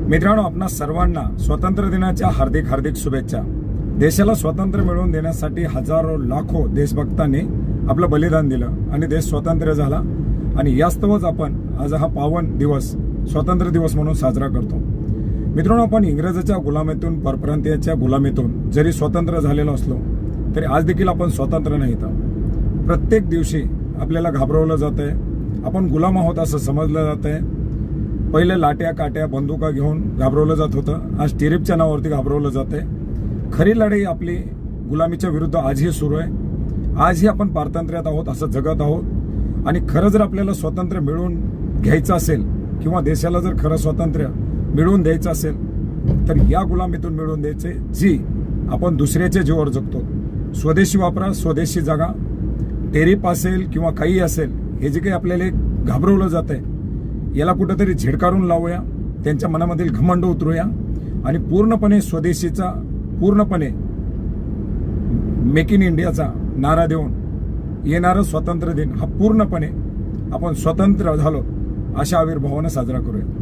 मित्रांनो, आपणा सर्वांना स्वातंत्र्य दिनाच्या हार्दिक हार्दिक शुभेच्छा। देशाला स्वातंत्र्य मिळवून देण्यासाठी हजारो लाखो देशभक्तांनी आपलं बलिदान दिलं आणि देश स्वतंत्र झाला आणि यास्तवच आपण आज हा पावन दिवस स्वातंत्र्य दिवस म्हणून साजरा करतो। मित्रांनो, आपण इंग्रजाच्या गुलामीतून परप्रांतीयाच्या गुलामीतून जरी स्वतंत्र झालेलो असलो तरी आज देखील आपण स्वतंत्र नाहीत। प्रत्येक दिवशी आपल्याला घाबरवलं जातंय, आपण गुलाम आहोत असं समजलं जातंय। पहिले लाट्या काट्या बंदुका घेऊन घाबरवलं जात होतं, आज टिरीपच्या नावावरती घाबरवलं जातंय। खरी लढाई आपली गुलामीच्या विरुद्ध आजही सुरू आहे। आजही आपण पारतंत्र्यात आहोत, असं जगत आहोत। आणि खरं जर आपल्याला स्वातंत्र्य मिळवून घ्यायचं असेल किंवा देशाला जर खरं स्वातंत्र्य मिळवून द्यायचं असेल तर या गुलामीतून मिळवून द्यायचे जी आपण दुसऱ्याच्या जीवावर जगतो। स्वदेशी वापरा, स्वदेशी जगा। टेरिप असेल किंवा काही असेल, हे जे काही आपल्याला घाबरवलं जातंय याला कुठेतरी झिडकारून लावूया, त्यांच्या मनामधील घमंड उतरूया आणि पूर्णपणे स्वदेशीचा, पूर्णपणे मेक इन इंडियाचा नारा देऊन येणारं स्वातंत्र्य दिन हा पूर्णपणे आपण स्वतंत्र झालो अशा आविर्भावानं साजरा करूया।